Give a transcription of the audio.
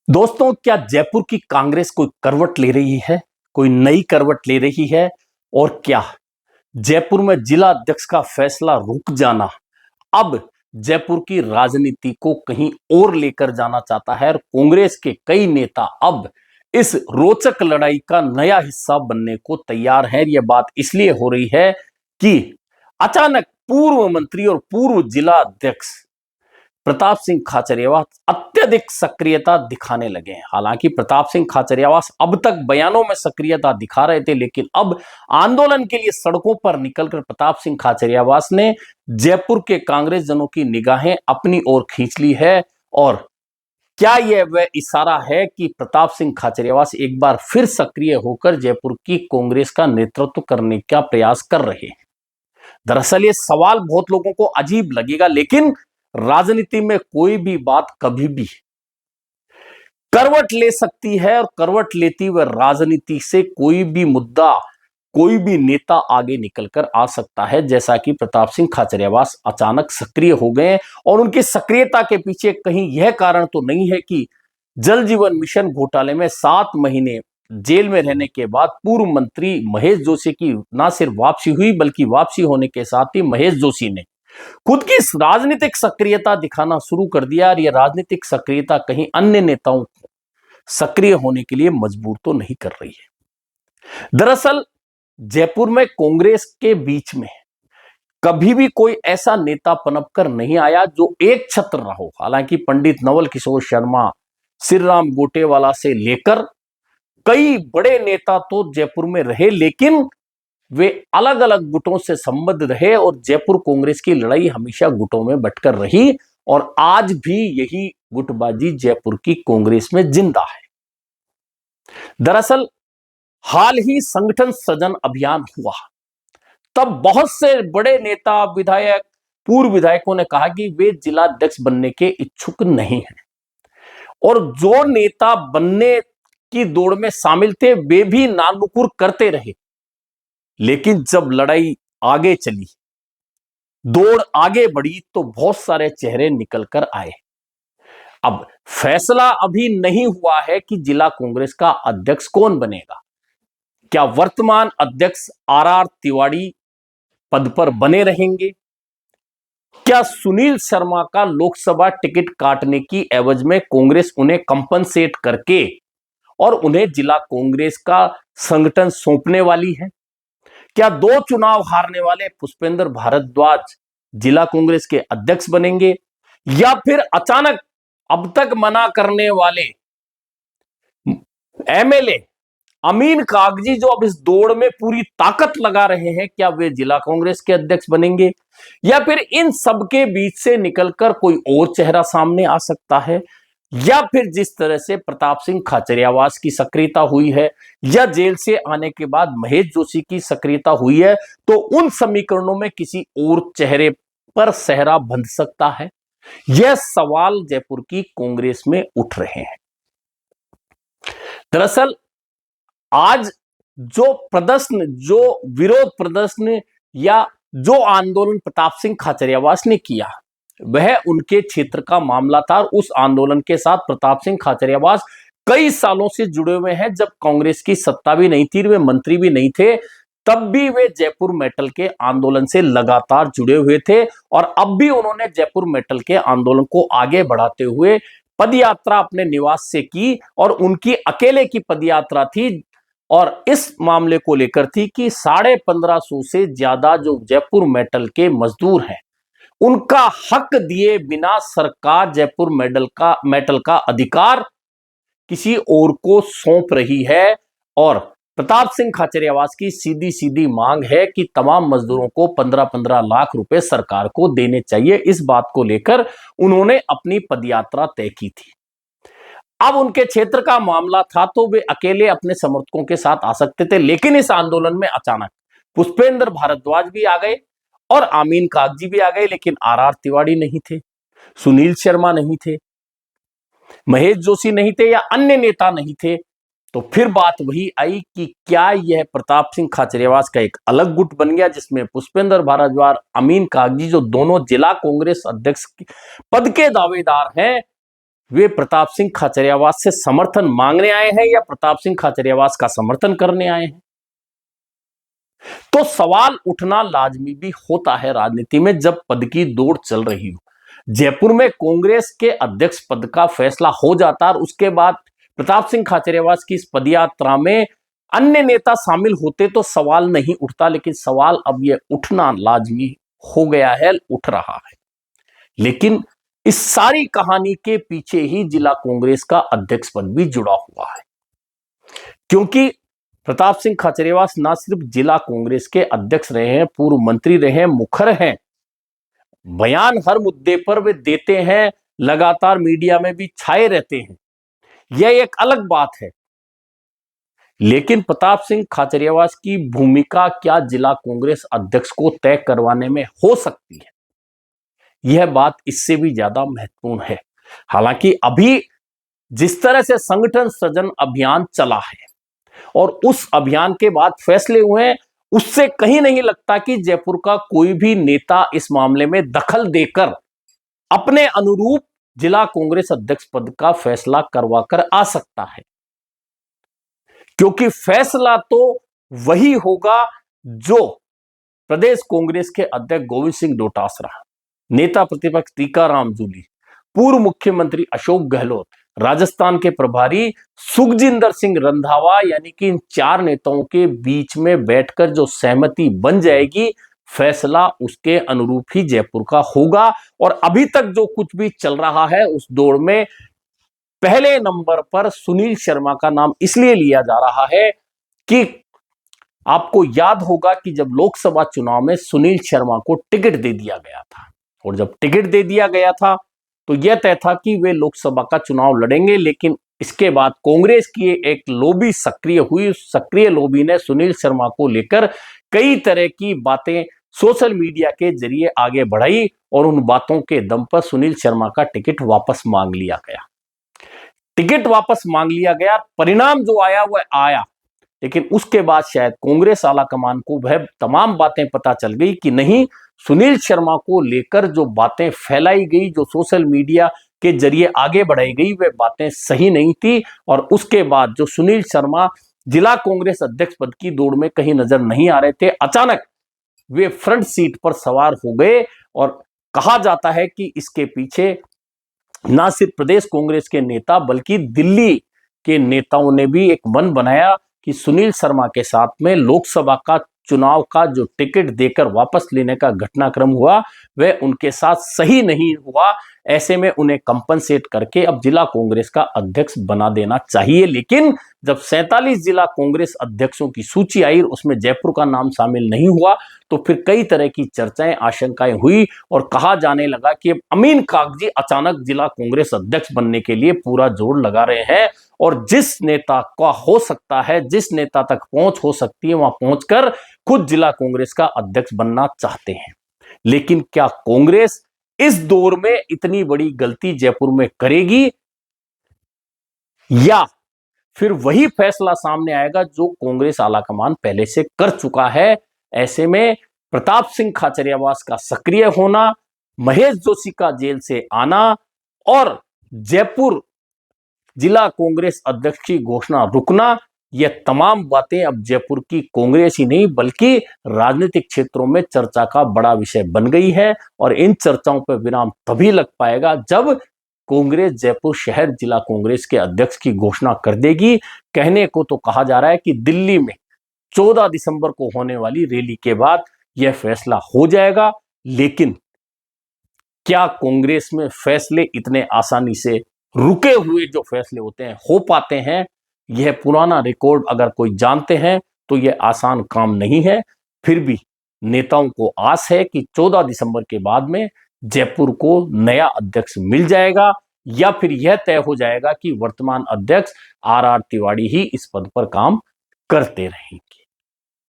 दोस्तों, क्या जयपुर की कांग्रेस कोई करवट ले रही है? कोई नई करवट ले रही है? और क्या जयपुर में जिला अध्यक्ष का फैसला रुक जाना अब जयपुर की राजनीति को कहीं और लेकर जाना चाहता है और कांग्रेस के कई नेता अब इस रोचक लड़ाई का नया हिस्सा बनने को तैयार हैं। यह बात इसलिए हो रही है कि अचानक पूर्व मंत्री और पूर्व जिला अध्यक्ष प्रताप सिंह खाचरियावास अत्यधिक सक्रियता दिखाने लगे हैं। हालांकि प्रताप सिंह खाचरियावास अब तक बयानों में सक्रियता दिखा रहे थे, लेकिन अब आंदोलन के लिए सड़कों पर निकलकर प्रताप सिंह खाचरियावास ने जयपुर के कांग्रेस जनों की निगाहें अपनी ओर खींच ली है। और क्या यह वह इशारा है कि प्रताप सिंह खाचरियावास एक बार फिर सक्रिय होकर जयपुर की कांग्रेस का नेतृत्व करने का प्रयास कर रहे हैं? दरअसल ये सवाल बहुत लोगों को अजीब लगेगा, लेकिन राजनीति में कोई भी बात कभी भी करवट ले सकती है और करवट लेती हुए राजनीति से कोई भी मुद्दा, कोई भी नेता आगे निकलकर आ सकता है। जैसा कि प्रताप सिंह खाचरियावास अचानक सक्रिय हो गए और उनकी सक्रियता के पीछे कहीं यह कारण तो नहीं है कि जल जीवन मिशन घोटाले में 7 महीने जेल में रहने के बाद पूर्व मंत्री महेश जोशी की ना सिर्फ वापसी हुई, बल्कि वापसी होने के साथ ही महेश जोशी ने खुद की राजनीतिक सक्रियता दिखाना शुरू कर दिया। और यह राजनीतिक सक्रियता कहीं अन्य नेताओं को सक्रिय होने के लिए मजबूर तो नहीं कर रही है। दरअसल जयपुर में कांग्रेस के बीच में कभी भी कोई ऐसा नेता पनप कर नहीं आया जो एक छत्र रहो। हालांकि पंडित नवल किशोर शर्मा, श्रीराम गोटेवाला से लेकर कई बड़े नेता तो जयपुर में रहे, लेकिन वे अलग अलग गुटों से संबद्ध रहे और जयपुर कांग्रेस की लड़ाई हमेशा गुटों में बंटकर रही। और आज भी यही गुटबाजी जयपुर की कांग्रेस में जिंदा है। दरअसल हाल ही संगठन सृजन अभियान हुआ, तब बहुत से बड़े नेता, विधायक, पूर्व विधायकों ने कहा कि वे जिला अध्यक्ष बनने के इच्छुक नहीं हैं। और जो नेता बनने की दौड़ में शामिल थे वे भी नानुकुर करते रहे। लेकिन जब लड़ाई आगे चली, दौड़ आगे बढ़ी, तो बहुत सारे चेहरे निकल कर आए। अब फैसला अभी नहीं हुआ है कि जिला कांग्रेस का अध्यक्ष कौन बनेगा। क्या वर्तमान अध्यक्ष आर तिवारी पद पर बने रहेंगे? क्या सुनील शर्मा का लोकसभा टिकट काटने की एवज में कांग्रेस उन्हें कंपनसेट करके और उन्हें जिला कांग्रेस का संगठन सौंपने वाली है? क्या 2 चुनाव हारने वाले पुष्पेंद्र भारद्वाज जिला कांग्रेस के अध्यक्ष बनेंगे? या फिर अचानक अब तक मना करने वाले एमएलए अमीन कागजी, जो अब इस दौड़ में पूरी ताकत लगा रहे हैं, क्या वे जिला कांग्रेस के अध्यक्ष बनेंगे? या फिर इन सब के बीच से निकलकर कोई और चेहरा सामने आ सकता है? या फिर जिस तरह से प्रताप सिंह खाचरियावास की सक्रियता हुई है या जेल से आने के बाद महेश जोशी की सक्रियता हुई है, तो उन समीकरणों में किसी और चेहरे पर सेहरा बंध सकता है? यह सवाल जयपुर की कांग्रेस में उठ रहे हैं। दरअसल आज जो प्रदर्शन, जो विरोध प्रदर्शन या जो आंदोलन प्रताप सिंह खाचरियावास ने किया, वह उनके क्षेत्र का मामला था। और उस आंदोलन के साथ प्रताप सिंह खाचरियावास कई सालों से जुड़े हुए हैं। जब कांग्रेस की सत्ता भी नहीं थी, वे मंत्री भी नहीं थे, तब भी वे जयपुर मेटल के आंदोलन से लगातार जुड़े हुए थे। और अब भी उन्होंने जयपुर मेटल के आंदोलन को आगे बढ़ाते हुए पदयात्रा अपने निवास से की, और उनकी अकेले की पदयात्रा थी। और इस मामले को लेकर थी कि 1550 से ज्यादा जो जयपुर मेटल के मजदूर हैं, उनका हक दिए बिना सरकार जयपुर मेटल का अधिकार किसी और को सौंप रही है। और प्रताप सिंह खाचरियावास की सीधी सीधी मांग है कि तमाम मजदूरों को 15-15 लाख रुपए सरकार को देने चाहिए। इस बात को लेकर उन्होंने अपनी पदयात्रा तय की थी। अब उनके क्षेत्र का मामला था तो वे अकेले अपने समर्थकों के साथ आ सकते थे, लेकिन इस आंदोलन में अचानक पुष्पेंद्र भारद्वाज भी आ गए और अमीन कागजी भी आ गए, लेकिन आर तिवारी नहीं थे, सुनील शर्मा नहीं थे, महेश जोशी नहीं थे या अन्य नेता नहीं थे। तो फिर बात वही आई कि क्या यह प्रताप सिंह खाचरियावास का एक अलग गुट बन गया, जिसमें पुष्पेंद्र भारद्वाज, अमीन कागजी, जो दोनों जिला कांग्रेस अध्यक्ष पद के दावेदार हैं, वे प्रताप सिंह खाचरियावास से समर्थन मांगने आए हैं या प्रताप सिंह खाचरियावास का समर्थन करने आए हैं? तो सवाल उठना लाजमी भी होता है राजनीति में जब पद की दौड़ चल रही हो। जयपुर में कांग्रेस के अध्यक्ष पद का फैसला हो जाता और उसके बाद प्रताप सिंह खाचरियावास की इस पदयात्रा में अन्य नेता शामिल होते तो सवाल नहीं उठता, लेकिन सवाल अब यह उठना लाजमी हो गया है, उठ रहा है। लेकिन इस सारी कहानी के पीछे ही जिला कांग्रेस का अध्यक्ष पद भी जुड़ा हुआ है, क्योंकि प्रताप सिंह खाचरियावास न सिर्फ जिला कांग्रेस के अध्यक्ष रहे हैं, पूर्व मंत्री रहे हैं, मुखर हैं, बयान हर मुद्दे पर वे देते हैं, लगातार मीडिया में भी छाए रहते हैं, यह एक अलग बात है। लेकिन प्रताप सिंह खाचरियावास की भूमिका क्या जिला कांग्रेस अध्यक्ष को तय करवाने में हो सकती है, यह बात इससे भी ज्यादा महत्वपूर्ण है। हालांकि अभी जिस तरह से संगठन सृजन अभियान चला है और उस अभियान के बाद फैसले हुए हैं, उससे कहीं नहीं लगता कि जयपुर का कोई भी नेता इस मामले में दखल देकर अपने अनुरूप जिला कांग्रेस अध्यक्ष पद का फैसला करवाकर आ सकता है, क्योंकि फैसला तो वही होगा जो प्रदेश कांग्रेस के अध्यक्ष गोविंद सिंह डोटासरा, नेता प्रतिपक्ष टीकाराम जूली, पूर्व मुख्यमंत्री अशोक गहलोत, राजस्थान के प्रभारी सुखजिंदर सिंह रंधावा, यानी कि इन चार नेताओं के बीच में बैठकर जो सहमति बन जाएगी, फैसला उसके अनुरूप ही जयपुर का होगा। और अभी तक जो कुछ भी चल रहा है उस दौड़ में पहले नंबर पर सुनील शर्मा का नाम इसलिए लिया जा रहा है कि आपको याद होगा कि जब लोकसभा चुनाव में सुनील शर्मा को टिकट दे दिया गया था, और जब टिकट दे दिया गया था तो यह तय था कि वे लोकसभा का चुनाव लड़ेंगे। लेकिन इसके बाद कांग्रेस की एक लॉबी सक्रिय हुई, उस सक्रिय लॉबी ने सुनील शर्मा को लेकर कई तरह की बातें सोशल मीडिया के जरिए आगे बढ़ाई और उन बातों के दम पर सुनील शर्मा का टिकट वापस मांग लिया गया। टिकट वापस मांग लिया गया, परिणाम जो आया वह आया, लेकिन उसके बाद शायद कांग्रेस आला कमान को वह तमाम बातें पता चल गई कि नहीं, सुनील शर्मा को लेकर जो बातें फैलाई गई, जो सोशल मीडिया के जरिए आगे बढ़ाई गई, वे बातें सही नहीं थी। और उसके बाद जो सुनील शर्मा जिला कांग्रेस अध्यक्ष पद की दौड़ में कहीं नजर नहीं आ रहे थे, अचानक वे फ्रंट सीट पर सवार हो गए। और कहा जाता है कि इसके पीछे ना सिर्फ प्रदेश कांग्रेस के नेता बल्कि दिल्ली के नेताओं ने भी एक मन बनाया कि सुनील शर्मा के साथ में लोकसभा का चुनाव का जो टिकट देकर वापस लेने का घटनाक्रम हुआ वह उनके साथ सही नहीं हुआ। ऐसे में उन्हें कंपनसेट करके अब जिला कांग्रेस का अध्यक्ष बना देना चाहिए। लेकिन जब 47 जिला कांग्रेस अध्यक्षों की सूची आई, उसमें जयपुर का नाम शामिल नहीं हुआ, तो फिर कई तरह की चर्चाएं, आशंकाएं हुई और कहा जाने लगा कि अब अमीन कागजी अचानक जिला कांग्रेस अध्यक्ष बनने के लिए पूरा जोर लगा रहे हैं और जिस नेता का हो सकता है, जिस नेता तक पहुंच हो सकती है, वहां पहुंचकर खुद जिला कांग्रेस का अध्यक्ष बनना चाहते हैं। लेकिन क्या कांग्रेस इस दौर में इतनी बड़ी गलती जयपुर में करेगी या फिर वही फैसला सामने आएगा जो कांग्रेस आलाकमान पहले से कर चुका है? ऐसे में प्रताप सिंह खाचरियावास का सक्रिय होना, महेश जोशी का जेल से आना और जयपुर जिला कांग्रेस अध्यक्ष की घोषणा रुकना, यह तमाम बातें अब जयपुर की कांग्रेस ही नहीं बल्कि राजनीतिक क्षेत्रों में चर्चा का बड़ा विषय बन गई है। और इन चर्चाओं पर विराम तभी लग पाएगा जब कांग्रेस जयपुर शहर जिला कांग्रेस के अध्यक्ष की घोषणा कर देगी। कहने को तो कहा जा रहा है कि दिल्ली में 14 दिसंबर को होने वाली रैली के बाद यह फैसला हो जाएगा। लेकिन क्या कांग्रेस में फैसले इतने आसानी से, रुके हुए जो फैसले होते हैं, हो पाते हैं? यह पुराना रिकॉर्ड अगर कोई जानते हैं तो यह आसान काम नहीं है। फिर भी नेताओं को आस है कि 14 दिसंबर के बाद में जयपुर को नया अध्यक्ष मिल जाएगा या फिर यह तय हो जाएगा कि वर्तमान अध्यक्ष आर तिवारी ही इस पद पर काम करते रहेंगे।